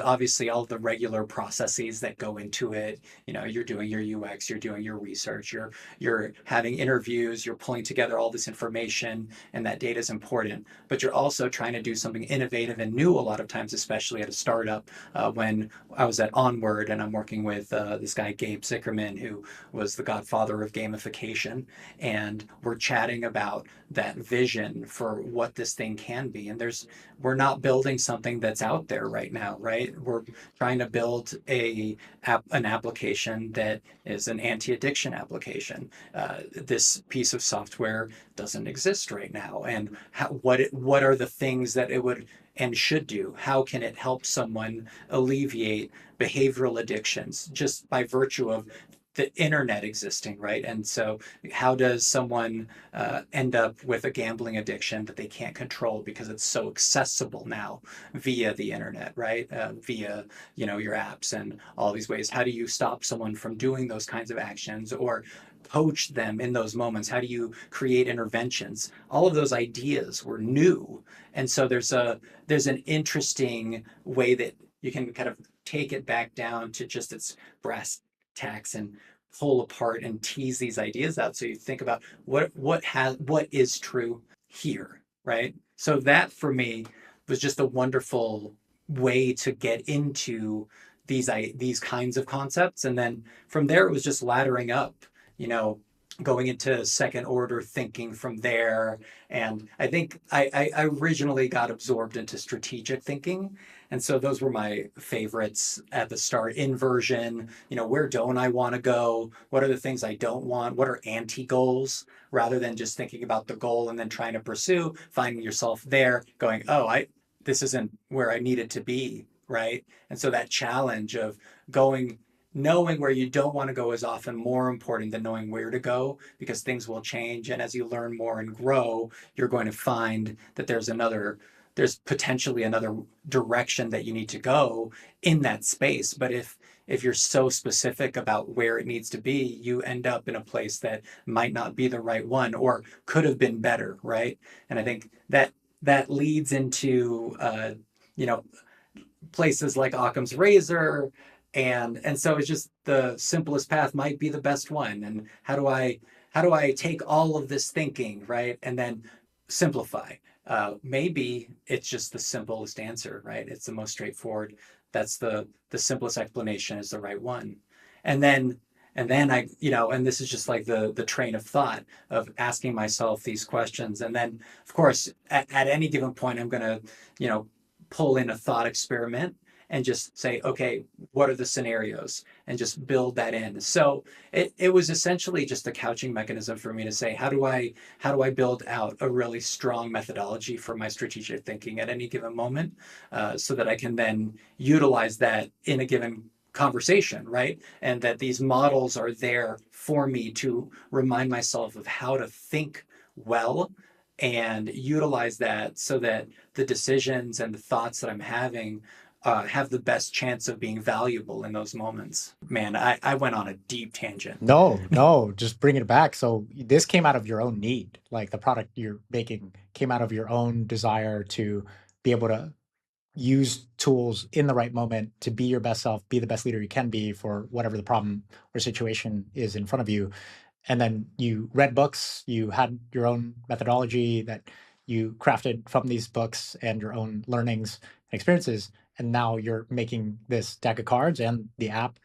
obviously all the regular processes that go into it. You're doing your UX, you're doing your research, you're having interviews, you're pulling together all this information, and that data is important. But you're also trying to do something innovative and new a lot of times, especially at a startup. When I was at Onward and I'm working with this guy Gabe Zickerman, who was the godfather of gamification, and we're chatting about that vision for what this thing can be. And we're not building something that's out there right now, right? We're trying to build an application that is an anti-addiction application. This piece of software doesn't exist right now, and what are the things that it would and should do? How can it help someone alleviate behavioral addictions just by virtue of the internet existing, right? And so, how does someone end up with a gambling addiction that they can't control because it's so accessible now via the internet, right? Via your apps and all these ways. How do you stop someone from doing those kinds of actions, or coach them in those moments? How do you create interventions? All of those ideas were new. And so there's an interesting way that you can kind of take it back down to just its brass tacks and pull apart and tease these ideas out. So you think about what is true here, right? So that for me was just a wonderful way to get into these kinds of concepts. And then from there, it was just laddering up, you know, going into second order thinking from there. And I think I originally got absorbed into strategic thinking. And so those were my favorites at the start. Inversion, you know, where don't I want to go? What are the things I don't want? What are anti goals? Rather than just thinking about the goal and then trying to pursue, finding yourself there, going, oh, this isn't where I needed to be, right? And so that challenge of going, knowing where you don't want to go is often more important than knowing where to go, because things will change. And as you learn more and grow, you're going to find that there's potentially another direction that you need to go in that space. But if you're so specific about where it needs to be, you end up in a place that might not be the right one or could have been better, right? And I think that leads into you know, places like Occam's razor, and so it's just the simplest path might be the best one. And how do I take all of this thinking, right, and then simplify? Maybe it's just the simplest answer, right? It's the most straightforward. That's the simplest explanation is the right one. And then I, you know, and this is just like the train of thought of asking myself these questions. And then of course at any given point I'm gonna, you know, pull in a thought experiment and just say, okay, what are the scenarios? And just build that in. So it was essentially just a couching mechanism for me to say, how do I build out a really strong methodology for my strategic thinking at any given moment, so that I can then utilize that in a given conversation, right? And that these models are there for me to remind myself of how to think well and utilize that so that the decisions and the thoughts that I'm having have the best chance of being valuable in those moments. Man, I went on a deep tangent. No, just bring it back. So this came out of your own need, like the product you're making came out of your own desire to be able to use tools in the right moment to be your best self, be the best leader you can be for whatever the problem or situation is in front of you. And then you read books, you had your own methodology that you crafted from these books and your own learnings and experiences. And now you're making this deck of cards and the app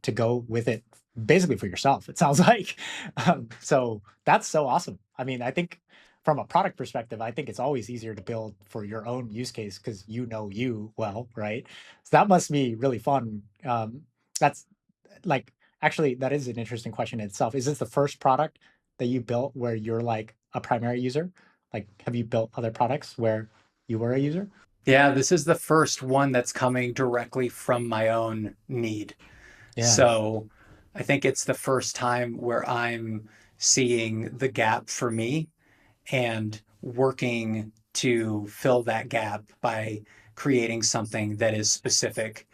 to go with it basically for yourself, it sounds like. So that's so awesome. I mean, I think from a product perspective, I think it's always easier to build for your own use case because you know you well, right? So that must be really fun. That's like, actually, that is an interesting question in itself. Is this the first product that you built where you're like a primary user? Like, have you built other products where you were a user? Yeah, this is the first one that's coming directly from my own need. Yeah. So I think it's the first time where I'm seeing the gap for me and working to fill that gap by creating something that is specific.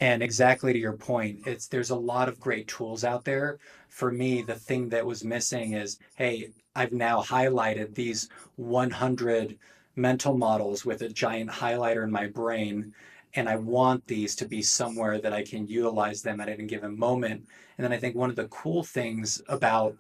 And exactly to your point, there's a lot of great tools out there. For me, the thing that was missing is, hey, I've now highlighted these 100 mental models with a giant highlighter in my brain, and I want these to be somewhere that I can utilize them at any given moment. And then I think one of the cool things about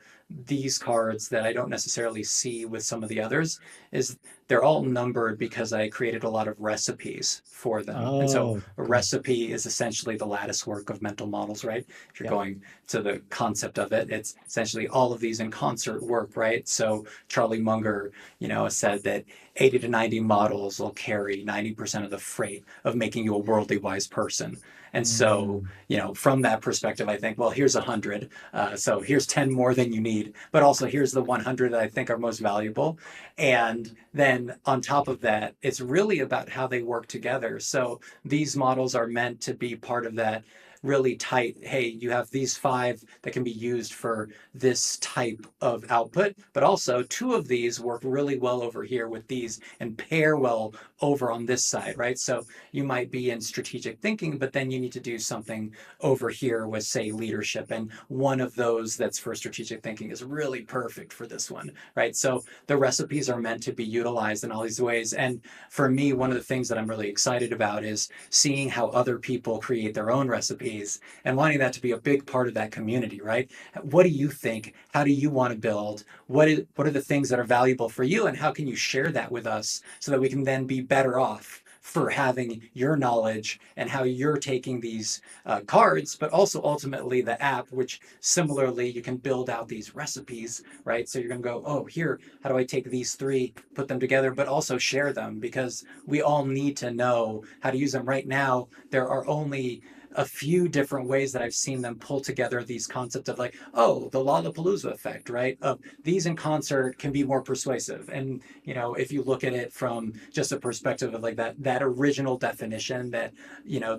these cards that I don't necessarily see with some of the others is they're all numbered because I created a lot of recipes for them. And so Oh, a cool. recipe is essentially the lattice work of mental models, right? If you're Yep. going to the concept of it, it's essentially all of these in concert work, right? So Charlie Munger, you know, said that 80 to 90 models will carry 90% of the freight of making you a worldly wise person. And so, Mm, you know, from that perspective, I think, well, here's 100. So here's 10 more than you need, but also here's the 100 that I think are most valuable. And then on top of that, it's really about how they work together. So these models are meant to be part of that really tight, hey, you have these 5 that can be used for this type of output, but also 2 of these work really well over here with these and pair well over on this side, right? So you might be in strategic thinking, but then you need to do something over here with, say, leadership. And one of those that's for strategic thinking is really perfect for this one, right? So the recipes are meant to be utilized in all these ways. And for me, one of the things that I'm really excited about is seeing how other people create their own recipes and wanting that to be a big part of that community, right? What do you think? How do you want to build? What are the things that are valuable for you? And how can you share that with us so that we can then be better off for having your knowledge and how you're taking these cards, but also ultimately the app, which similarly you can build out these recipes, right? So you're going to go, oh, here, how do I take these 3, put them together, but also share them because we all need to know how to use them. Right now, there are only a few different ways that I've seen them pull together these concepts of like, oh, the Lollapalooza effect, right? Of these in concert can be more persuasive. And, if you look at it from just a perspective of like that original definition that,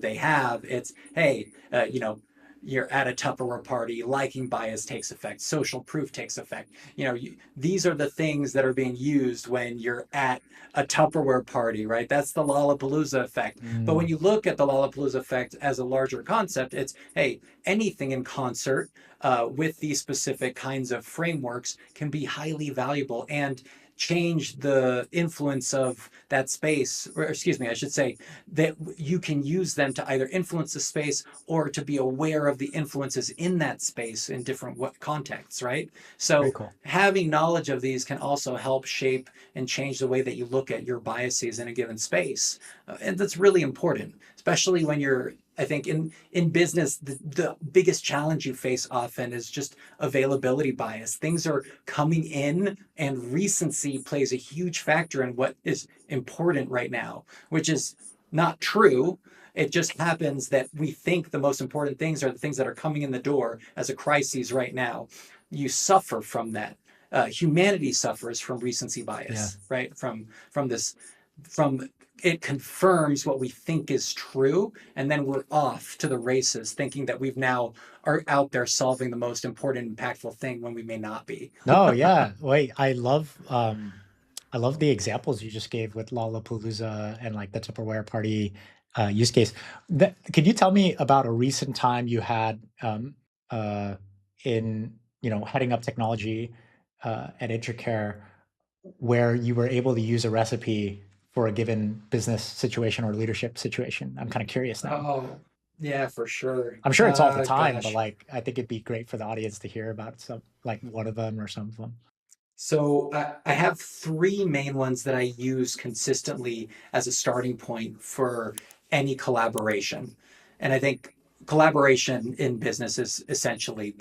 they have, it's, hey, you're at a Tupperware party, liking bias takes effect, social proof takes effect. These are the things that are being used when you're at a Tupperware party, right? That's the Lollapalooza effect. But when Mm, you look at the Lollapalooza effect as a larger concept, it's, hey, anything in concert with these specific kinds of frameworks can be highly valuable and change the influence of that space, or excuse me, I should say that you can use them to either influence the space or to be aware of the influences in that space in different contexts, right? very So cool. having knowledge of these can also help shape and change the way that you look at your biases in a given space. And that's really important, especially when you're, I think in business, the biggest challenge you face often is just availability bias. Things are coming in, and recency plays a huge factor in what is important right now, which is not true. It just happens that we think the most important things are the things that are coming in the door as a crisis right now. You suffer from that. Humanity suffers from recency Yeah. bias, right? From it confirms what we think is true, and then we're off to the races thinking that we've now are out there solving the most important, impactful thing when we may not be. No, yeah. Wait, I love the examples you just gave with Lollapalooza and like the Tupperware party use case. Could you tell me about a recent time you had uh, in heading up technology at Intercare where you were able to use a recipe for a given business situation or leadership situation? I'm kind of curious now. Oh, yeah, for sure. I'm sure it's all the time, but Gosh. like I think it'd be great for the audience to hear about some like one of them or some of them. So I have 3 main ones that I use consistently as a starting point for any collaboration. And I think collaboration in business is essentially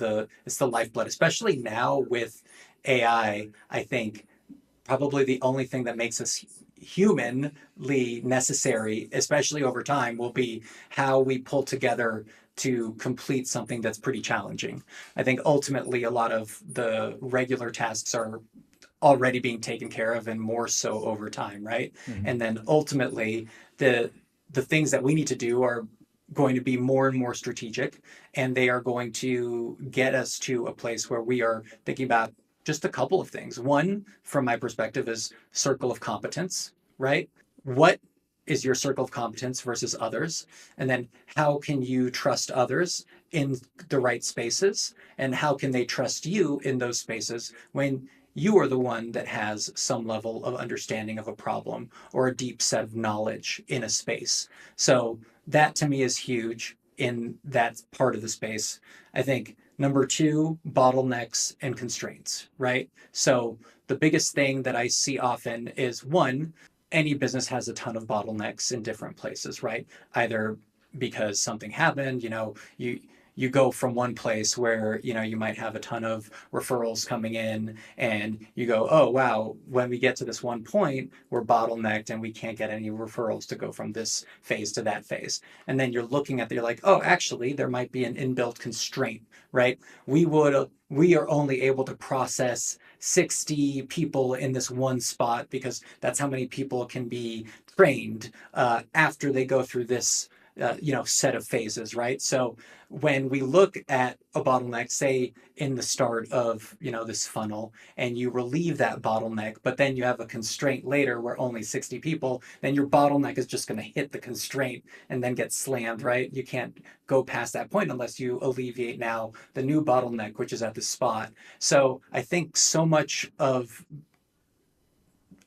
it's the lifeblood, especially now with AI. I think probably the only thing that makes us humanly necessary, especially over time, will be how we pull together to complete something that's pretty challenging. I think ultimately a lot of the regular tasks are already being taken care of and more so over time, right? Mhm. And then ultimately the the things that we need to do are going to be more and more strategic, and they are going to get us to a place where we are thinking about just a couple of things. One, from my perspective, is circle of competence, right? What is your circle of competence versus others? And then how can you trust others in the right spaces? And how can they trust you in those spaces when you are the one that has some level of understanding of a problem or a deep set of knowledge in a space? So that to me is huge in that part of the space. I think number 2, bottlenecks and constraints, right? So the biggest thing that I see often is one, any business has a ton of bottlenecks in different places, right? Either because something happened, you go from one place where you might have a ton of referrals coming in, and you go, oh wow, when we get to this one point we're bottlenecked and we can't get any referrals to go from this phase to that phase. And then you're looking at, you're like, oh, actually there might be an inbuilt constraint, right? We are only able to process 60 people in this one spot because that's how many people can be trained after they go through this set of phases, right? So when we look at a bottleneck, say in the start of, this funnel, and you relieve that bottleneck, but then you have a constraint later where only 60 people, then your bottleneck is just going to hit the constraint and then get slammed, right? You can't go past that point unless you alleviate now the new bottleneck, which is at the spot. So I think so much of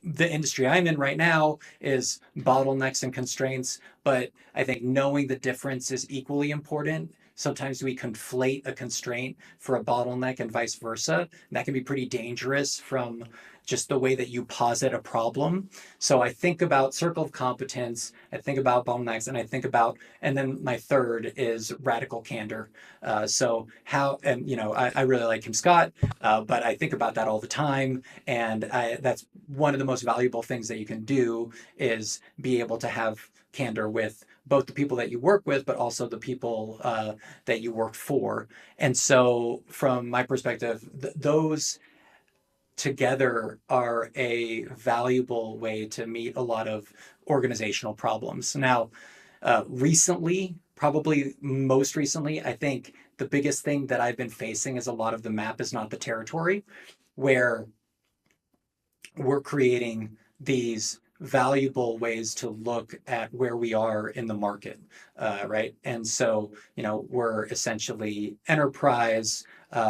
the industry I'm in right now is bottlenecks and constraints, but I think knowing the difference is equally important. Sometimes we conflate a constraint for a bottleneck and vice versa. And that can be pretty dangerous from just the way that you posit a problem. So I think about circle of competence, I think about bottlenecks, and I think about, and then my third is radical candor. So how, and I really like Kim Scott, but I think about that all the time. And that's one of the most valuable things that you can do is be able to have candor with both the people that you work with, but also the people that you work for. And so, from my perspective, those together are a valuable way to meet a lot of organizational problems. Now, recently, probably most recently, I think the biggest thing that I've been facing is a lot of the map is not the territory, where we're creating these valuable ways to look at where we are in the market, right? And so, we're essentially enterprise,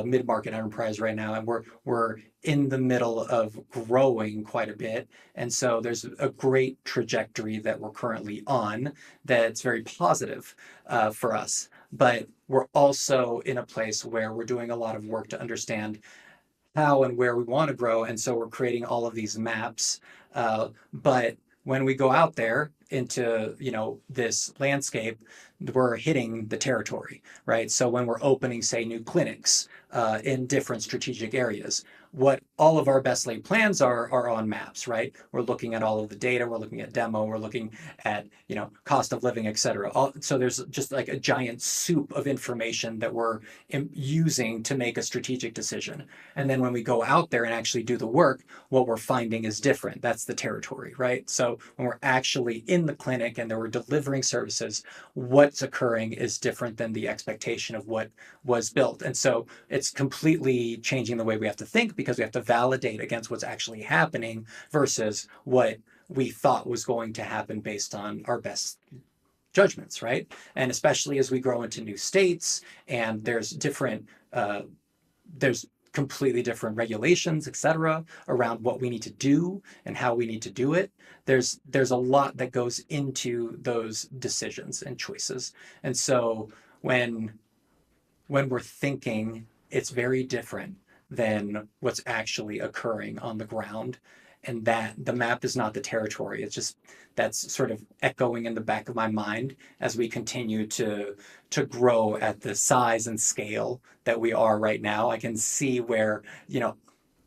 mid-market enterprise right now, and we're in the middle of growing quite a bit. And so there's a great trajectory that we're currently on that's very positive for us. But we're also in a place where we're doing a lot of work to understand how and where we want to grow. And so we're creating all of these maps. But when we go out there into, this landscape, we're hitting the territory, right? So when we're opening, say, new clinics in different strategic areas, what all of our best laid plans are on maps, right? We're looking at all of the data, we're looking at demo, we're looking at, cost of living, et cetera. So there's just like a giant soup of information that we're using to make a strategic decision. And then when we go out there and actually do the work, what we're finding is different. That's the territory, right? So when we're actually in the clinic and we're delivering services, what's occurring is different than the expectation of what was built. And so it's completely changing the way we have to think, because we have to validate against what's actually happening versus what we thought was going to happen based on our best judgments, right? And especially as we grow into new states and there's completely different regulations, et cetera, around what we need to do and how we need to do it. There's a lot that goes into those decisions and choices. And so when we're thinking, it's very different than what's actually occurring on the ground. And that the map is not the territory. It's just that's sort of echoing in the back of my mind as we continue to grow at the size and scale that we are right now. I can see where,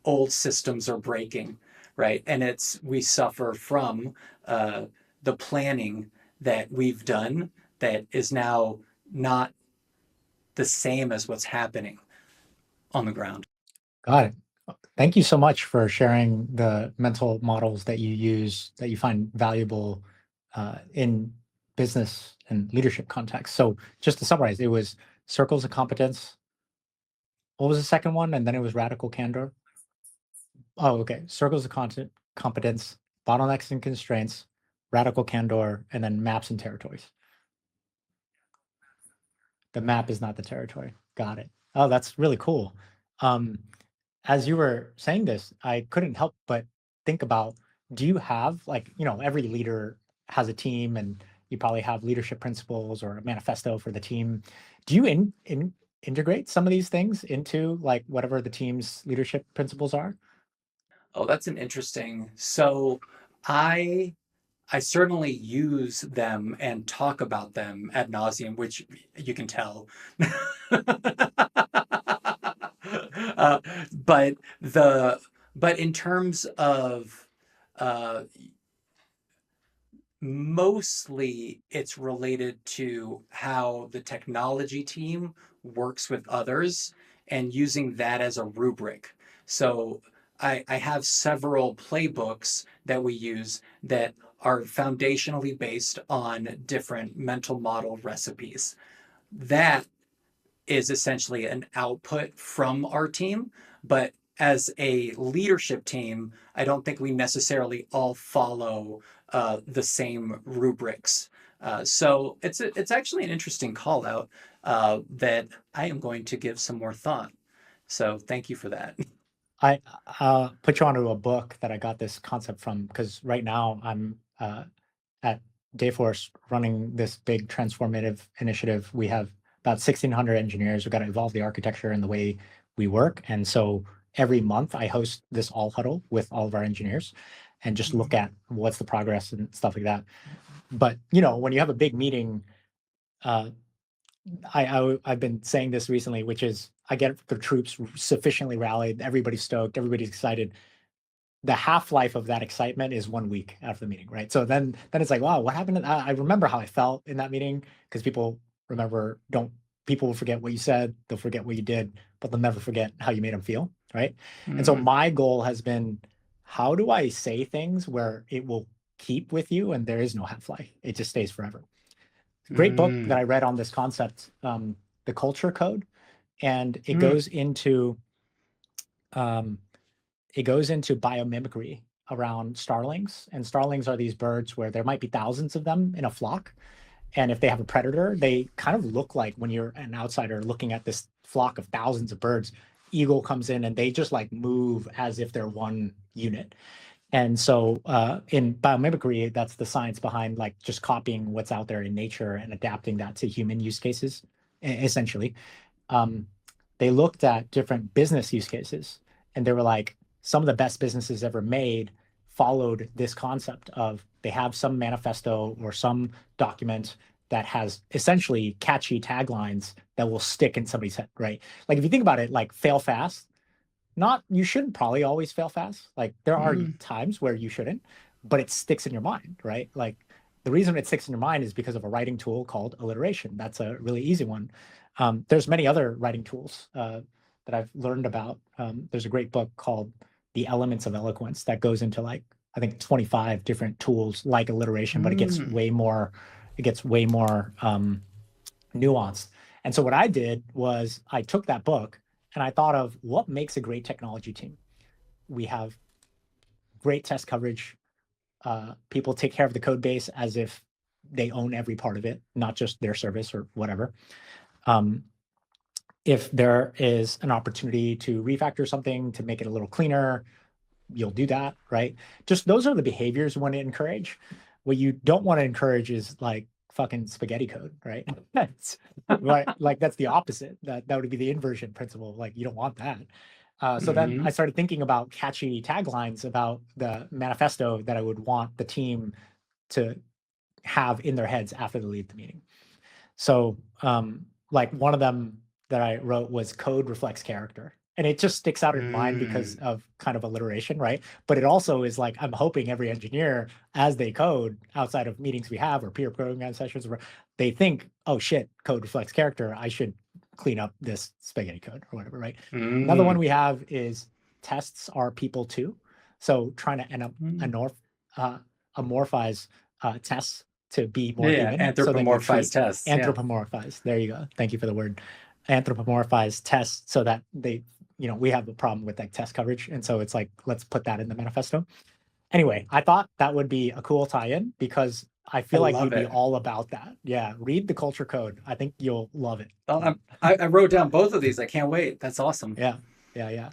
old systems are breaking, right? And we suffer from the planning that we've done that is now not the same as what's happening on the ground. Got it. Thank you so much for sharing the mental models that you use that you find valuable in business and leadership context. So just to summarize, it was circles of competence. What was the second one? And then it was radical candor. Oh, okay. Circles of competence, bottlenecks and constraints, radical candor, and then maps and territories. The map is not the territory. Got it. Oh, that's really cool. As you were saying this, I couldn't help but think about, do you have, like, every leader has a team and you probably have leadership principles or a manifesto for the team. Do you integrate some of these things into like whatever the team's leadership principles are? Oh, that's an interesting. So I I certainly use them and talk about them ad nauseum, which you can tell. uh, but the but in terms of uh, mostly it's related to how the technology team works with others and using that as a rubric. So I have several playbooks that we use that are foundationally based on different mental model recipes. That is essentially an output from our team. But as a leadership team, I don't think we necessarily all follow the same rubrics. So it's actually an interesting call out that I am going to give some more thought. So thank you for that. I put you onto a book that I got this concept from because right now I'm at Dayforce running this big transformative initiative. We have about 1,600 engineers. We've got to evolve the architecture and the way we work. And so every month I host this all huddle with all of our engineers and just look at what's the progress and stuff like that. But when you have a big meeting, I've been saying this recently, which is I get the troops sufficiently rallied, everybody's stoked, everybody's excited. The half-life of that excitement is 1 week after the meeting, right? So then it's like, wow, what happened? I remember how I felt in that meeting because people will forget what you said, they'll forget what you did, but they'll never forget how you made them feel, right? And so my goal has been, how do I say things where it will keep with you and there is no half-life? It just stays forever. Great book that I read on this concept, The Culture Code, and it goes into biomimicry around starlings. And starlings are these birds where there might be thousands of them in a flock. And if they have a predator, they kind of look like, when you're an outsider looking at this flock of thousands of birds, eagle comes in and they just like move as if they're one unit. And so in biomimicry, that's the science behind like just copying what's out there in nature and adapting that to human use cases, essentially. They looked at different business use cases and they were like, some of the best businesses ever made followed this concept of they have some manifesto or some document that has essentially catchy taglines that will stick in somebody's head, right? Like if you think about it, like fail fast, you shouldn't probably always fail fast. Like there are times where you shouldn't, but it sticks in your mind, right? Like the reason it sticks in your mind is because of a writing tool called alliteration. That's a really easy one. There's many other writing tools that I've learned about. There's a great book called The Elements of Eloquence that goes into like, I think 25 different tools like alliteration, but it gets way more nuanced. And so what I did was I took that book and I thought of what makes a great technology team. We have great test coverage. People take care of the code base as if they own every part of it, not just their service or whatever. If there is an opportunity to refactor something to make it a little cleaner, you'll do that, right? Just those are the behaviors you want to encourage. What you don't want to encourage is like fucking spaghetti code, right? That's right. Like that's the opposite. That would be the inversion principle. Like you don't want that. So then I started thinking about catchy taglines about the manifesto that I would want the team to have in their heads after they leave the meeting. So like one of them that I wrote was code reflects character. And it just sticks out in mind because of kind of alliteration, right? But it also is like, I'm hoping every engineer, as they code outside of meetings we have or peer programming sessions, they think, oh shit, code reflects character. I should clean up this spaghetti code or whatever, right? Another one we have is tests are people too. So trying to amorphize tests to be more human. Anthropomorphize tests. Anthropomorphize. There you go. Thank you for the word. Anthropomorphize tests so that they, we have a problem with like test coverage. And so it's like, let's put that in the manifesto. Anyway, I thought that would be a cool tie-in because I feel like you'd be all about that. Yeah. Read the culture code. I think you'll love it. Well, I wrote down both of these. I can't wait. That's awesome. Yeah.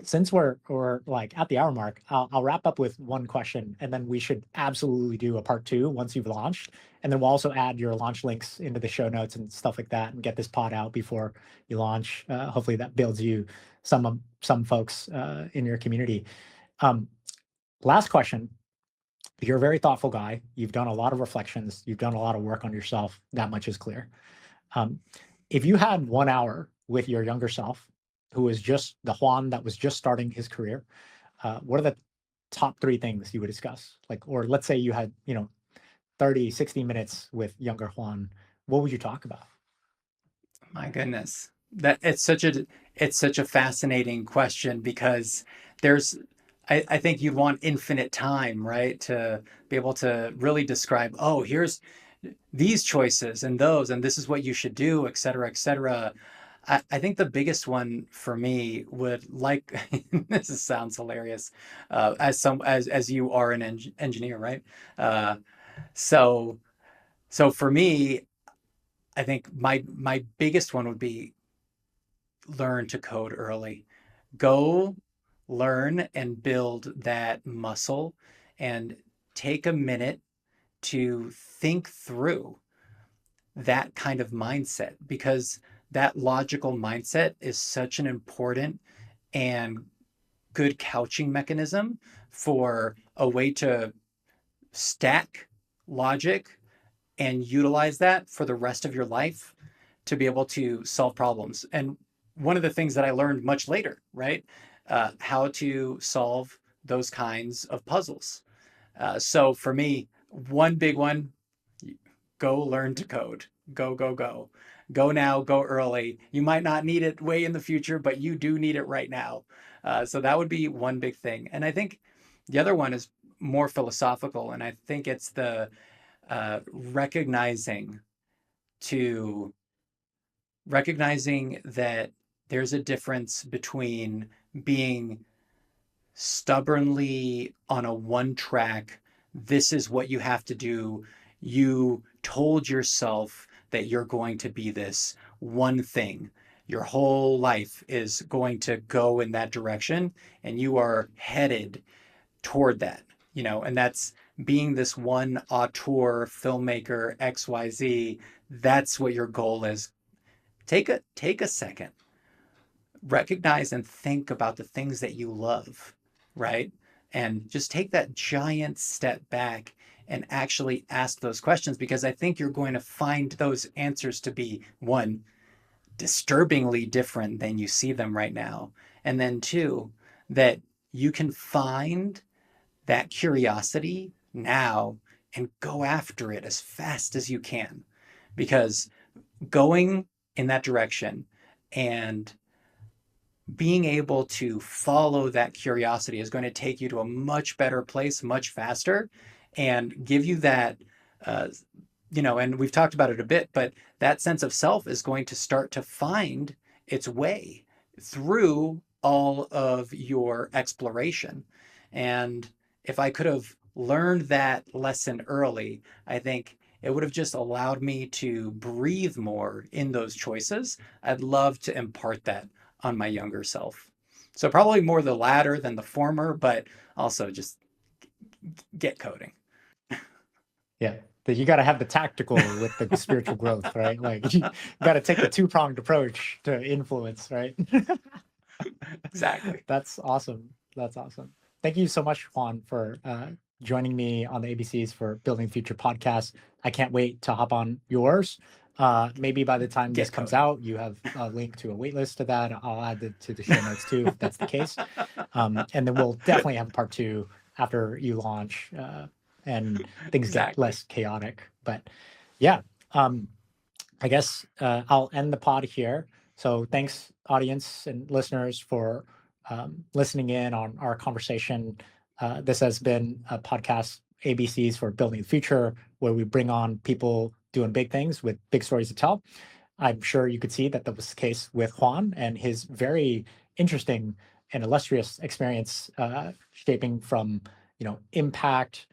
Since we're like at the hour mark, I'll wrap up with one question, and then we should absolutely do a part 2 once you've launched. And then we'll also add your launch links into the show notes and stuff like that, and get this pod out before you launch. Hopefully that builds you some folks in your community. Last question. You're a very thoughtful guy. You've done a lot of reflections. You've done a lot of work on yourself. That much is clear. If you had 1 hour with your younger self, who was just the Juan that was just starting his career, what are the top 3 things you would discuss? Like, or let's say you had, 30, 60 minutes with younger Juan, what would you talk about? My goodness. That it's such a fascinating question because there's I think you'd want infinite time, right? To be able to really describe, oh, here's these choices and those, and this is what you should do, et cetera, et cetera. I think the biggest one for me would like this sounds hilarious, as you are an engineer, right? Uh, so so for me, I think my biggest one would be learn to code early. Go learn and build that muscle and take a minute to think through that kind of mindset, because that logical mindset is such an important and good couching mechanism for a way to stack logic and utilize that for the rest of your life to be able to solve problems. And one of the things that I learned much later, right? How to solve those kinds of puzzles. So for me, one big one, go learn to code. Go, go, go. Go now, go early. You might not need it way in the future, but you do need it right now. So that would be one big thing. And I think the other one is more philosophical. And I think it's the recognizing to recognizing that there's a difference between being stubbornly on a one track, this is what you have to do. You told yourself that you're going to be this one thing. Your whole life is going to go in that direction, and you are headed toward that, and that's being this one auteur, filmmaker, XYZ. That's what your goal is. Take a second, recognize and think about the things that you love, right? And just take that giant step back and actually ask those questions, because I think you're going to find those answers to be, one, disturbingly different than you see them right now. And then two, that you can find that curiosity now and go after it as fast as you can, because going in that direction and being able to follow that curiosity is going to take you to a much better place much faster and give you that uh, and we've talked about it a bit, but that sense of self is going to start to find its way through all of your exploration. And if I could have learned that lesson early, I think it would have just allowed me to breathe more in those choices. I'd love to impart that on my younger self. So probably more the latter than the former, but also just get coding. Yeah, that you got to have the tactical with the spiritual growth, right? Like you got to take the two-pronged approach to influence, right? Exactly. That's awesome. That's awesome. Thank you so much, Juan, for joining me on the ABCs for Building Future podcast. I can't wait to hop on yours. Maybe by the time this Get comes coding. out, you have a link to a wait list to that. I'll add it to the show notes too, if that's the case. And then we'll definitely have a part two after you launch and things get Exactly. less chaotic. But yeah, I guess I'll end the pod here. So thanks, audience and listeners, for listening in on our conversation. This has been a podcast, ABCs for Building the Future, where we bring on people doing big things with big stories to tell. I'm sure you could see that was the case with Juan and his very interesting and illustrious experience shaping from, impact,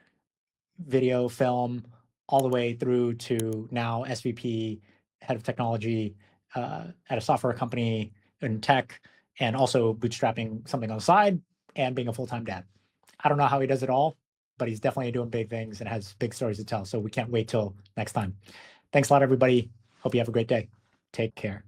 video, film, all the way through to now SVP, head of technology at a software company in tech, and also bootstrapping something on the side and being a full-time dad. I don't know how he does it all, but he's definitely doing big things and has big stories to tell. So we can't wait till next time. Thanks a lot, everybody. Hope you have a great day. Take care.